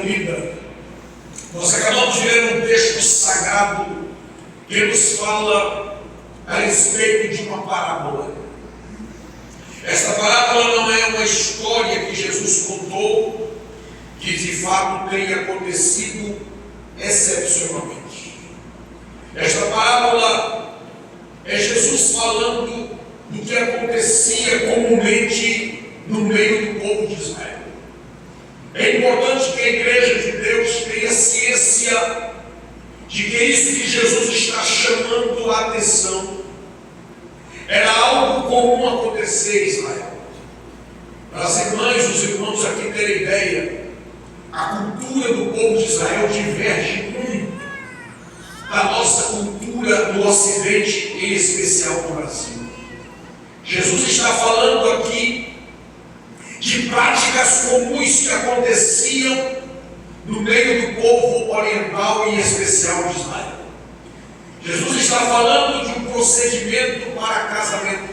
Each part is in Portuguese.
vida, nós acabamos de ler um texto sagrado que nos fala a respeito de uma parábola. Esta parábola não é uma história que Jesus contou, que de fato tenha acontecido excepcionalmente. Esta parábola é Jesus falando do que acontecia comumente no meio do povo de Israel. É importante que a igreja de Deus tenha ciência de que isso que Jesus está chamando a atenção era algo comum acontecer em Israel. Para as irmãs e os irmãos aqui terem ideia, a cultura do povo de Israel diverge muito da nossa cultura no Ocidente, em especial no Brasil. Jesus está falando aqui de práticas comuns que aconteciam no meio do povo oriental e em especial de Israel. Jesus está falando de um procedimento para casamento.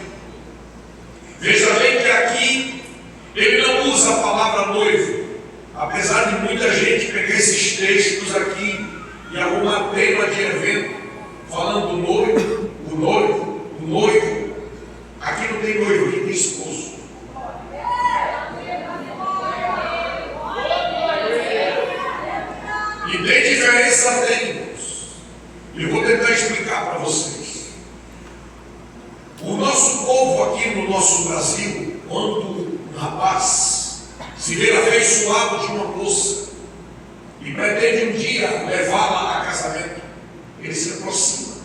Veja bem que aqui ele não usa a palavra noivo, apesar de muita gente pegar esses textos aqui e arrumar tema de evento, falando do noivo, o noivo, o noivo. Aqui não tem noivo, aqui tem esposo. E tem diferença, tem. Eu vou tentar explicar para vocês. O nosso povo aqui no nosso Brasil, quando um rapaz se vê afeiçoado de uma moça e pretende um dia levá-la a casamento, ele se aproxima,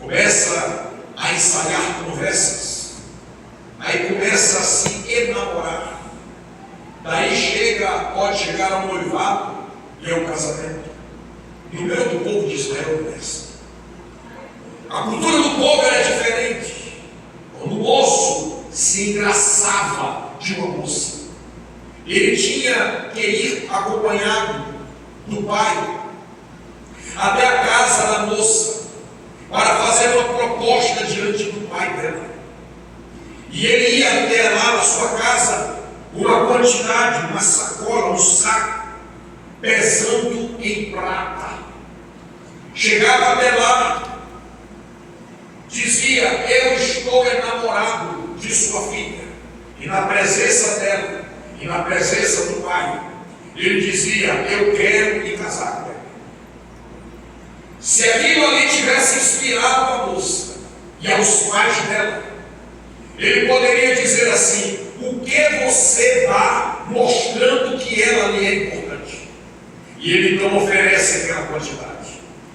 começa a ensaiar conversas, aí começa a se enamorar, daí pode chegar ao noivado e ao casamento. No meio do povo de Israel não é assim. A cultura do povo era diferente. Quando o moço se engraçava de uma moça, ele tinha que ir acompanhado do pai até a casa da moça para fazer uma proposta diante do pai dela. E ele ia ter lá na sua casa uma quantidade, uma sacola, um saco, pesando em prata. Chegava até lá, dizia: eu estou enamorado de sua filha. E na presença dela, e na presença do pai, ele dizia: eu quero me casar com ela. Se aquilo ali tivesse inspirado a moça e aos pais dela, ele poderia dizer assim: o que você dá mostrando que ela lhe é importante? E ele então oferece aquela quantidade.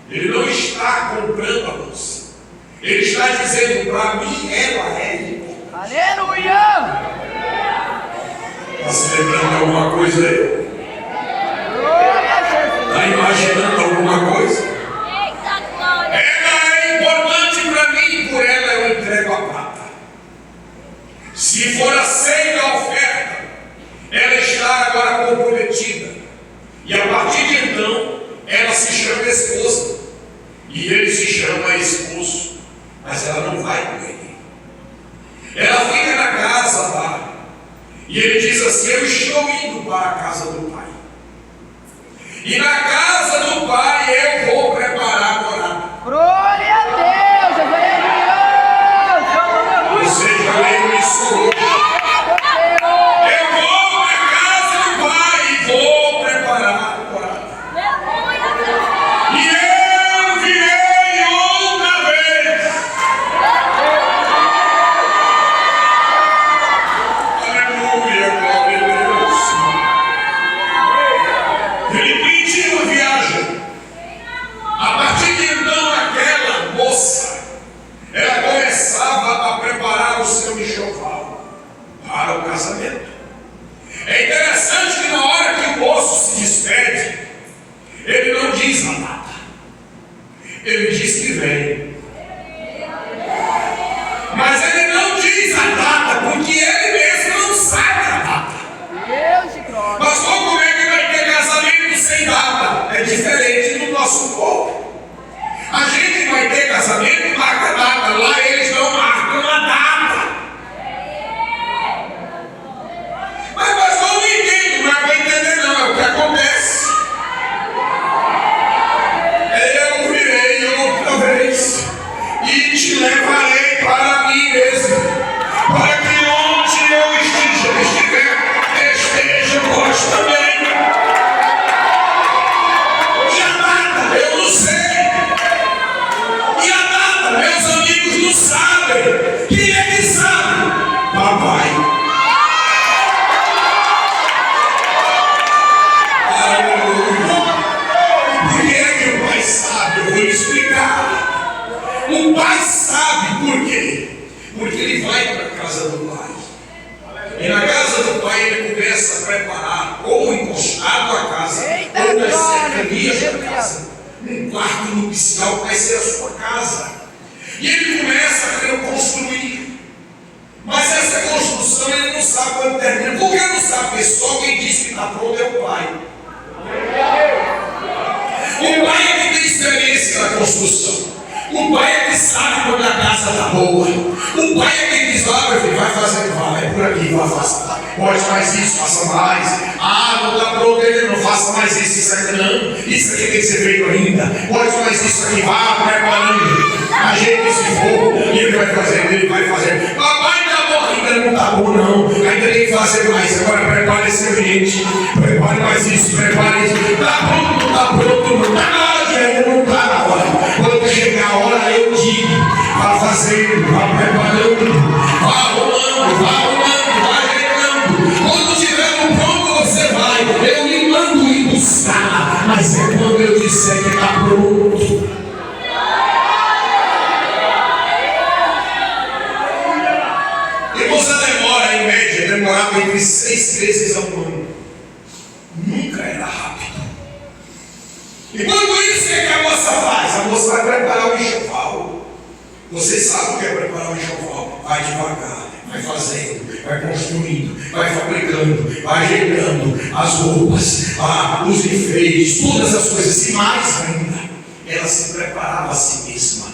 Ele não está comprando a moça. Ele está dizendo: para mim ela é importante. Aleluia! Está se lembrando de alguma coisa aí? Está imaginando alguma coisa? Ela é importante para mim, por ela eu entrego a prata. Se for aceita a oferta, ela está agora comprometida. E a partir de então, ela se chama esposa. E ele se chama esposo. Mas ela não vai com ele. Ela fica na casa lá. E ele diz assim: eu estou indo para a casa do pai. E na casa do pai eu vou preparar a morada. Glória a Deus! Aleluia! Você já leu isso hoje? Eu vou para a casa do pai e vou preparar a morada. E eu virei outra vez. Aleluia, glória a Deus. Ele pediu a viagem. A partir de então, aquela moça, ela começava a preparar o seu enxoval para o casamento. É interessante que na hora que o moço se despede, ele não diz a data. Ele diz que vem. Mas ele não diz a data, porque ele mesmo não sabe a data. Deus de glória! Mas como é que vai ter casamento sem data? É diferente do nosso povo. A gente vai ter casamento, marca a data. Lá eles não marcam a data. Mas não entendo, não é para entender não, é o que acontece. encostado à casa, Eita, ou nas glória, cercanias da aleluia. casa, um quarto nupcial vai ser a sua casa. E ele começa a querer construir. Mas essa construção ele não sabe quando termina. Por que não sabe? Porque só quem diz que está pronto é o pai. O pai é que tem experiência na construção. O pai é que sabe quando a casa está boa. O pai é quem diz: meu filho, vai fazer, vai, é por aqui, vai fazer. Pode mais isso, faça mais. Não está pronto, ele não faça mais isso ainda não. Isso aqui tem que ser feito ainda. Pode mais isso aqui, vá preparando. Ajeite esse fogo e ele vai fazer, ele vai fazer. Papai está bom, ainda não está bom não. Ainda tem que fazer mais. Agora prepare esse ambiente. Prepare mais isso, prepare isso. Está pronto, não está pronto, não está na hora de ainda não está na hora. Quando chegar a hora, eu digo: vá fazendo, vá preparando, vá arrumando, vá ajeitando. Quando estiver no pronto, você vai. Eu lhe mando ir buscar. Mas é quando eu disser que está pronto. Irmãos, a demora, em média, demorava entre 6 meses a um ano. Nunca era rápido. Enquanto isso, o que é que a moça faz? A moça vai preparar o enxoval. Vocês sabem o que é preparar o enxoval? Vai devagar, vai fazendo, vai construindo, vai fabricando, vai ajeitando as roupas, os enfeites, todas as coisas. E mais ainda, ela se preparava a si mesma.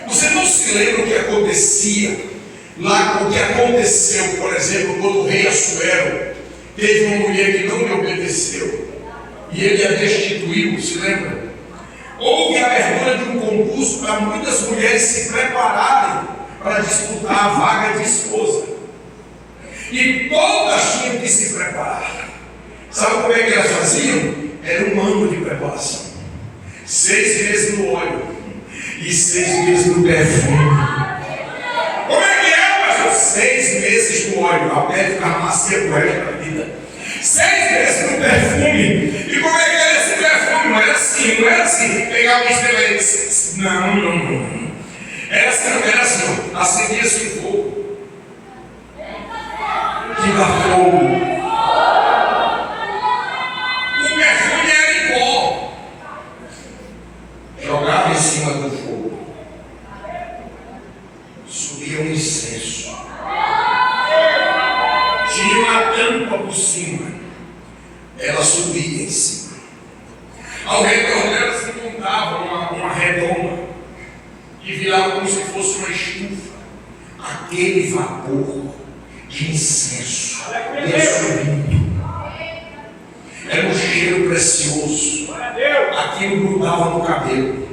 Você não se lembra o que acontecia lá, o que aconteceu, por exemplo, quando o rei Assuero teve uma mulher que não lhe obedeceu e ele a destituiu, se lembra? Houve a abertura de um concurso para muitas mulheres se prepararem para disputar a vaga de esposa. E todas tinham que se preparar. Sabe como é que elas faziam? Era um ano de preparação. 6 meses no óleo e 6 meses no perfume. Como é que é, pastor? 6 meses no óleo, a pele fica macia pro resto da vida. 6 meses no perfume. E como é que era esse perfume? Não era assim, pegava o estelete. Não. Era assim, acendia-se um fogo. Que dá fogo. O perfume era em pó. Jogava em cima do fogo. Subia um incenso. Tinha uma tampa por cima. Ela subia em cima. Ao redor dela se montava uma redoma e virava como se fosse uma estufa. Aquele vapor de incenso ia subindo. Era um cheiro precioso. Aquilo grudava no cabelo.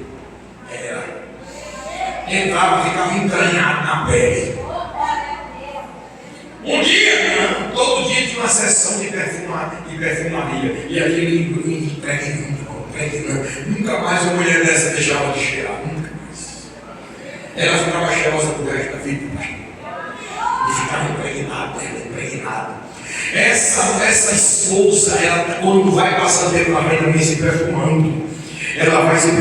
Entrava, ficava entranhado na pele. Um dia, todo dia tinha uma sessão de perfumaria. E aquele impregnando. Nunca mais uma mulher dessa deixava de cheirar. Nunca mais. Ela ficava cheirosa pro resto da vida. E ficava impregnada. Essa esposa, ela, quando vai passando tempo na frente, também se perfumando. Ela vai se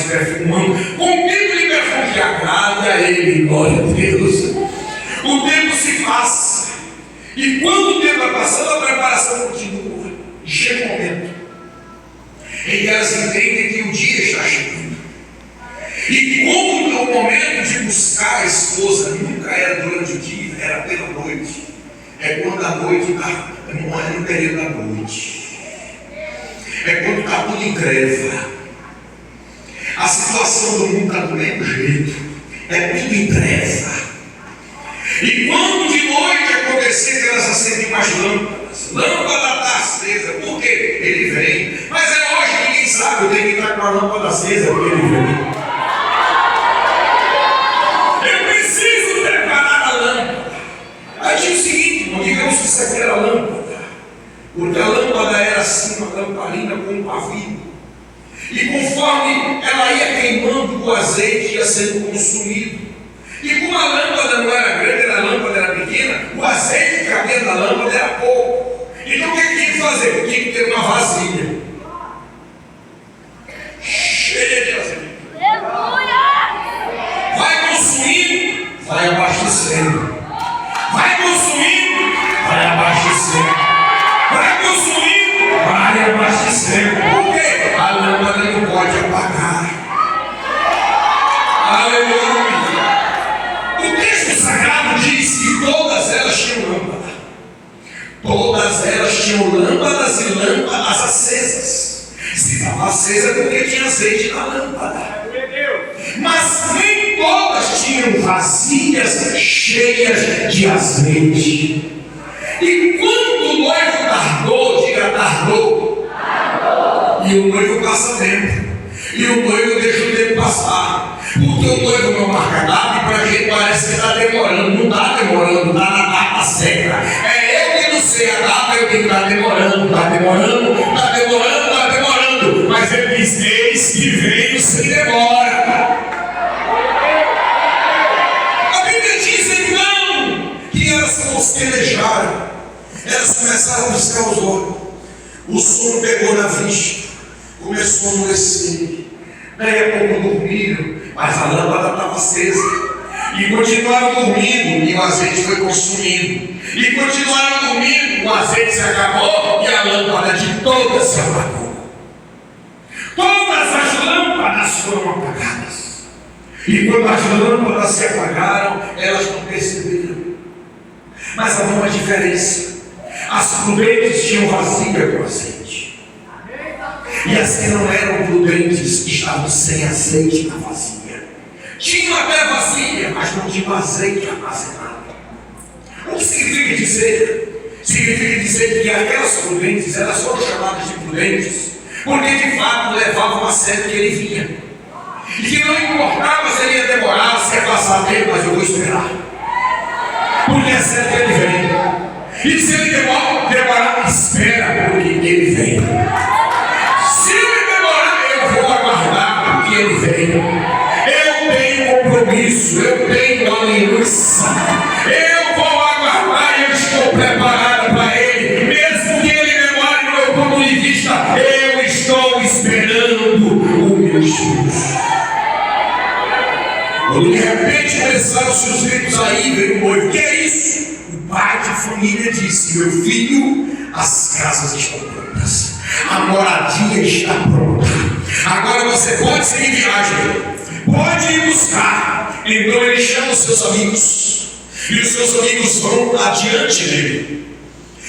perfumando. Com o tempo de perfume que agrada a ele, glória a Deus. O tempo se passa. E quando o tempo vai passando, a preparação continua. E chega um momento em que elas entendem que o dia está chegando. E como o momento de buscar a esposa nunca era durante o dia, era pela noite. É quando a noite está, não é no período da noite. É quando está tudo em greve. A situação do mundo está do mesmo jeito. É tudo em greve. E quando de noite acontecer que elas acendem as lâmpadas, lâmpada está acesa, por quê? Ele vem. Mas é hoje, ninguém sabe, eu tenho que estar com a lâmpada acesa porque ele vem. Eu preciso preparar a lâmpada. Aí tinha o seguinte, não digamos que isso aqui era lâmpada. Porque a lâmpada era assim, uma lamparina com um pavio. E conforme ela ia queimando, o azeite ia sendo consumido. E como a lâmpada não era grande, a lâmpada era pequena, o azeite que cabia na lâmpada era pouco. Então o que tinha que fazer? Tinha que ter uma vasilha cheia de azeite. Vai consumindo, vai abastecendo. Vai consumindo, vai abastecendo. Vai consumindo, cheias de azeite. E quando o noivo tardou, diga tardou, e o noivo passa tempo, e o noivo deixa o tempo passar, porque o noivo não marca data, e para a gente parece que está demorando. Não está demorando, está na data certa. É eu que não sei a data, eu digo está demorando, está demorando, está demorando, está demorando. Mas ele diz: eis que veio sem demora. A Bíblia diz então que elas mosquedejaram, elas começaram a piscar os olhos, o sono pegou na vista, começou a amolecer. Daí a pouco dormiram, mas a lâmpada estava acesa. E continuaram dormindo, e o azeite foi consumindo. E continuaram dormindo, o azeite se acabou, e a lâmpada de todas se apagou. Todas as lâmpadas foram apagadas. E quando as lâmpadas se apagaram, elas não perceberam. Mas havia uma diferença. As prudentes tinham vasilha com azeite. E as que não eram prudentes estavam sem azeite na vasilha. Tinham até vasilha, mas não tinham azeite armazenado. O que significa dizer? Significa dizer que aquelas prudentes, elas foram chamadas de prudentes, porque de fato levavam a sério que ele vinha. E que não importava se ele ia demorar, se ia passar tempo, mas eu vou esperar. Porque é certo que ele vem. E se ele demorar, espera, porque ele vem. Se ele demorar, eu vou aguardar, porque ele vem. Eu tenho compromisso, eu tenho aliança. Eu vou aguardar e eu estou preparado para ele. Mesmo que ele demore no meu ponto de vista, eu estou esperando o meu esposo. Quando de repente começaram-se os gritos aí, veio o noivo. O que é isso? O pai de família disse: meu filho, as casas estão prontas, a moradia está pronta, agora você pode seguir viagem, pode ir buscar. Então ele chama os seus amigos, e os seus amigos vão adiante dele.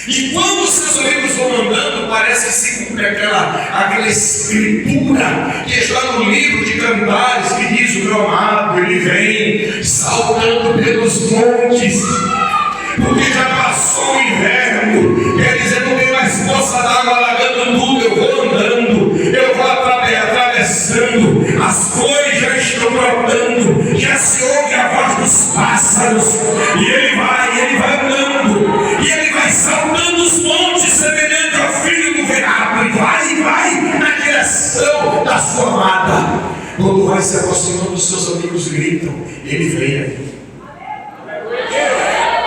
E quando os seus amigos vão andando, parece que se cumpre aquela escritura que está no livro de Cantares, que diz: o meu amado, ele vem saltando pelos montes, porque já passou o inverno. Quer dizer, não tem mais poça d'água alagando tudo. Eu vou andando, eu vou atravessando, as flores já estão brotando, já se ouve a voz dos pássaros, e ele vai andando, e ele vai saltando os montes, semelhante ao filho do veado, e vai na direção da sua amada. Quando vai se aproximando, os seus amigos gritam: ele vem aí.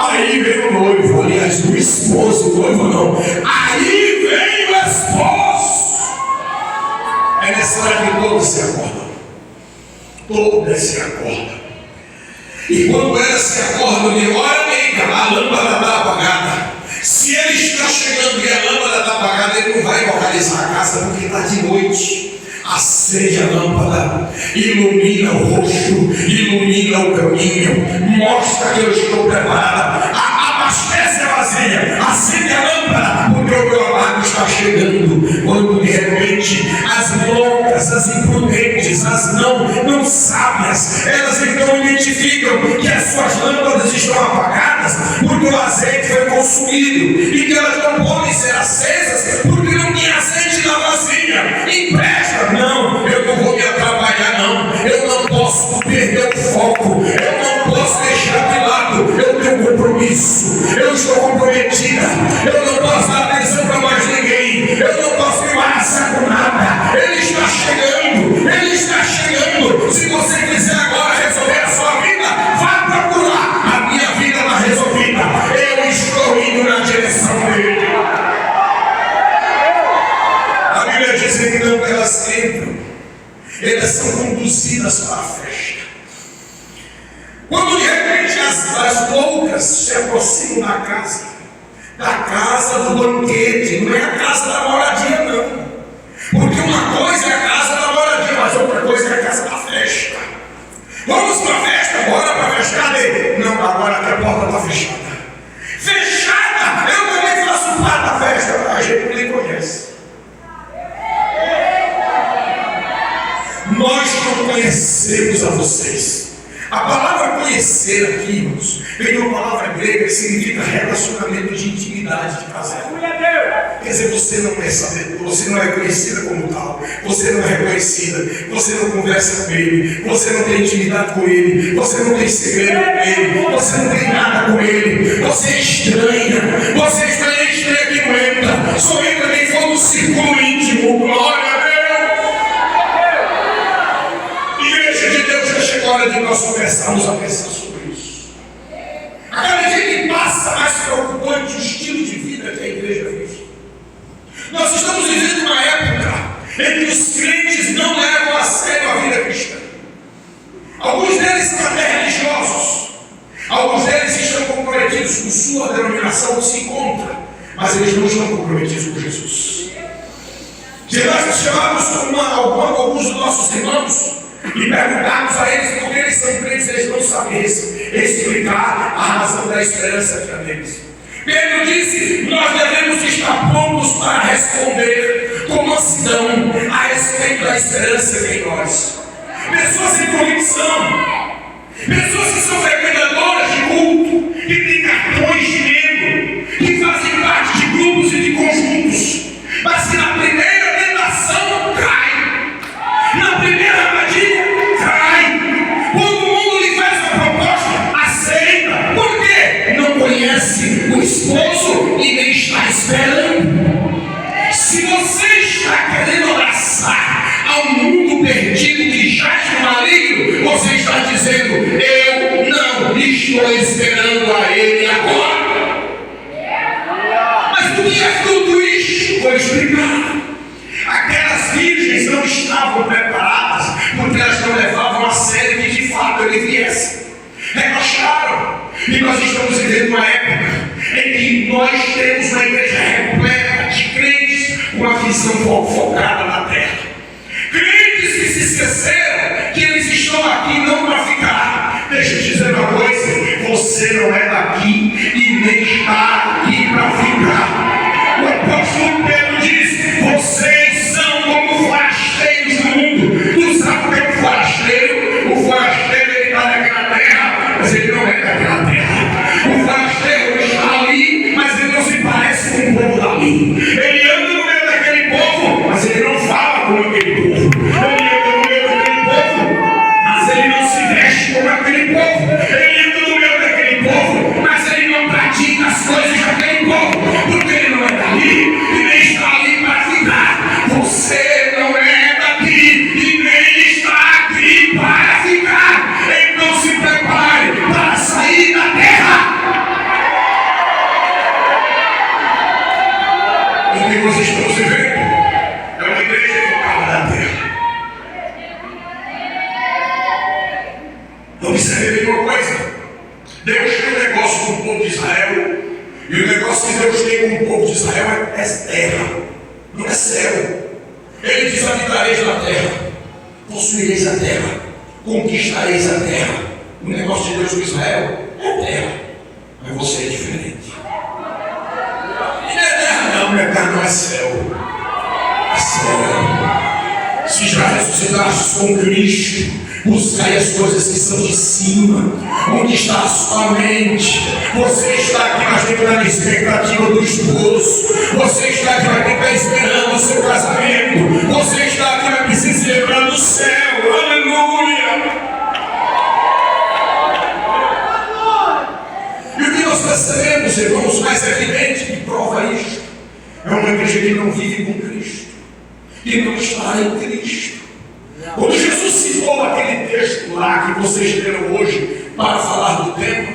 Aí vem o noivo, aliás, o esposo, o noivo não. Aí vem o esposo. É nessa hora que todos se acordam. Todas se acordam. E quando elas se acordam, de hora nega, a lâmpada está apagada. Se ele está chegando e a lâmpada está apagada, ele não vai localizar a casa porque está de noite. Acende a lâmpada, ilumina o rosto, ilumina o caminho, mostra que eu estou preparada. Abastece a vasilha, acende a lâmpada, porque o meu amado está chegando. Quando de repente as loucas, as imprudentes, as não sábias, elas então identificam que as suas lâmpadas estão apagadas, porque o azeite foi consumido, e que elas não podem ser acesas, porque não tinha azeite na vasilha. Empresta. Não, eu não vou me atrapalhar, não. Eu não posso perder o foco. Eu não posso deixar de lado. Eu tenho compromisso. Eu estou comprometida. Eu não posso dar atenção para mais ninguém. Eu não posso me embaraçar com nada. Ele está chegando. Ele está chegando. Se você quiser agora resolver a sua vida, vá procurar. A minha vida está resolvida. Eu estou indo na direção dele. A Bíblia diz então que elas entram, elas são conduzidas para a festa. Quando de repente as loucas se aproximam da casa do banquete, não é a casa da moradia, não. Porque uma coisa é a casa da moradia, mas outra coisa é a casa da festa. Vamos para a festa, bora para a festa. Cadê? Não, agora que a porta está fechada. Fechada! Eu também faço parte da festa, a gente nem conhece. Nós não conhecemos a vocês. A palavra conhecer aqui, irmãos, vem uma palavra grega que significa relacionamento de intimidade de casal. Quer dizer, você não é sabedor, você não é conhecida como tal, você não é reconhecida, você não conversa com ele, você não tem intimidade com ele, você não tem segredo com ele, você não tem nada com ele, você é estranha que não entra, só entra quem for no círculo íntimo. Glória a Deus! Igreja de Deus, já chegou a hora de nós começarmos a pensar sobre isso. A cada dia que passa, mais preocupante o estilo de vida que a igreja vive. Nós estamos vivendo uma época em que os crentes não levam a sério a vida cristã. Alguns deles são até religiosos, alguns deles estão comprometidos com sua denominação, se encontra, mas eles não estão comprometidos com Jesus. Se nós chamarmos alguns dos nossos irmãos e perguntarmos a eles por que eles são crentes, eles não sabem explicar a razão da esperança que há neles. Pedro disse: nós devemos estar prontos para responder com mansidão a respeito da esperança que em nós. Pessoas sem convicção, pessoas que são frequentadoras de culto, que têm cartões de membro, que fazem parte de grupos e de conjuntos, mas que na primeira tentação caem, na primeira armadilha caem. Quando o mundo lhe faz uma proposta, aceita. Por quê? Não conhece o esposo e nem está esperando. Se você está querendo abraçar ao mundo perdido que jaz no maligno, você está dizendo: eu não estou esperando a ele agora. Mas o que é tudo isso? Vou explicar. Aquelas virgens não estavam preparadas, porque elas não levavam a sério que de fato ele viesse. Relaxaram. E nós estamos vivendo uma época em que nós temos uma igreja repleta de crentes com uma visão focada na terra. Crentes que se esqueceram que eles estão aqui não para ficar. Deixa eu te dizer uma coisa: você não é daqui e nem está aqui para ficar. O apóstolo Pedro diz: vocês são como forasteiros no mundo. Tu sabe o que é um forasteiro? O forasteiro, ele está naquela terra, mas ele não é daquela terra. O forasteiro está ali, mas ele não se parece com o povo dali. Ele anda no meio daquele povo, mas ele não fala como aquele povo. Ele anda no meio daquele povo, mas ele não se veste como aquele povo. Ele anda no meio daquele povo, mas ele não pratica as coisas daquele povo, porque ele não é dali e nem está ali para ficar. Você não é daqui e nem está aqui para ficar. Então se prepare para sair da terra. O que vocês estão se vendo é uma igreja focada na terra. Observe bem uma coisa: Deus tem um negócio com o povo de Israel, e o negócio que Deus tem com o povo de Israel é terra, não é céu. Ele diz: habitareis na terra, possuireis a terra, conquistareis a terra. O negócio de Deus com Israel é terra, mas você é diferente. E não é terra não, minha terra não é céu, é céu. Se já ressuscitastes com Cristo, buscai as coisas que são de cima, onde está a sua mente. Você está aqui, mas tem que estar na expectativa do esposo. Você está aqui, mas tem que estar esperando o seu casamento. Você está aqui, mas precisa se lembrar do céu. Aleluia! E o que nós percebemos, irmãos, mais evidente que prova isto, é uma igreja que não vive com Cristo, que não está em Cristo. Quando Jesus citou aquele texto lá que vocês leram hoje para falar do tema: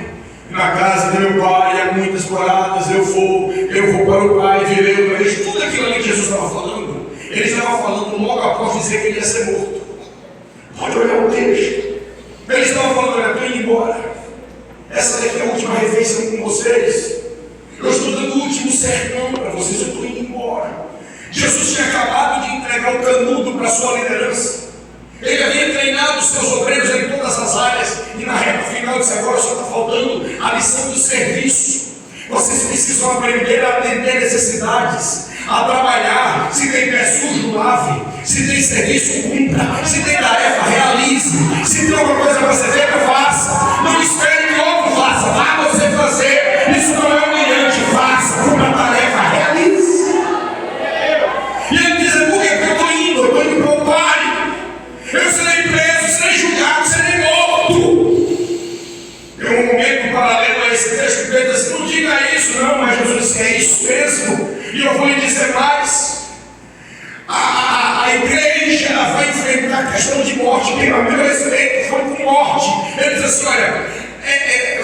na casa do meu pai há muitas moradas, eu vou para o pai, virei outra vez. Tudo aquilo ali que Jesus estava falando, ele estava falando logo após dizer que ele ia ser morto. Pode olhar o texto. Ele estava falando: olha, estou indo embora. Essa daqui é a última refeição com vocês. Eu estou dando o último sermão para vocês, eu estou indo embora. Jesus tinha acabado de entregar o canudo para a sua liderança. Ele havia treinado os seus obreiros em todas as áreas, e na reta final disse: agora só está faltando a lição do serviço. Vocês precisam aprender a atender necessidades, a trabalhar. Se tem pé sujo, lave. Se tem serviço, cumpra. Se tem tarefa, realize. Se tem alguma coisa para ser feita, faça. Não não é isso, não, mas Jesus disse, é isso mesmo. E eu vou lhe dizer mais. A igreja ela vai enfrentar a questão de morte. Quem a meu respeito foi com morte. Ele diz assim, olha,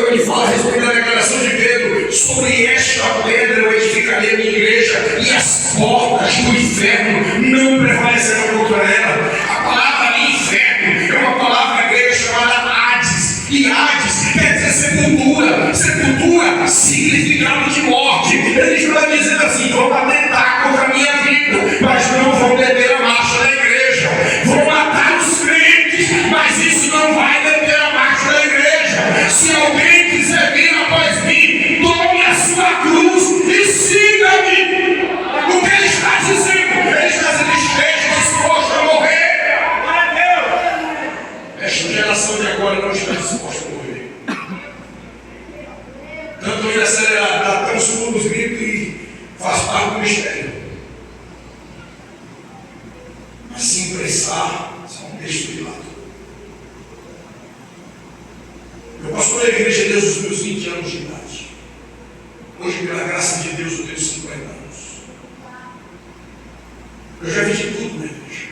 ele fala a respeito da declaração de Pedro, sobre esta pedra eu edificarei a minha igreja, e as portas do inferno não prevalecerão contra ela. A palavra ali, inferno, é uma palavra grega chamada Hades, e Hades quer dizer sepultura. Sepultura, significado de morte. Ele está dizendo assim, vão atentar contra a minha vida, mas não vão deter a marcha da igreja. Vão matar os crentes, mas isso não vai deter a marcha da igreja. Se alguém quiser vir após mim, tome a sua cruz e siga-me. O que ele está dizendo? Ele está dizendo, esteja disposto a morrer. Esta geração de agora não está disposta a morrer. Tanto ele acelerado, dá tão segundo os gritos e faz parte do mistério. Mas se impressar, isso é um texto de lado. Eu pastorei a igreja desde os meus 20 anos de idade. Hoje, pela graça de Deus, eu tenho 50 anos. Eu já vi de tudo na igreja.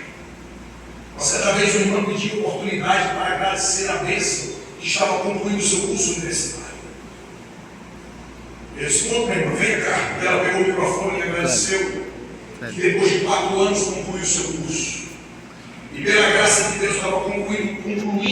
Uma certa vez, um irmão pediu oportunidade para agradecer a bênção que estava concluindo o seu curso universitário. Eu disse, conta, minha irmã, vem cá. E ela pegou o microfone e agradeceu que depois de 4 anos concluiu o seu curso. E pela graça de Deus estava concluindo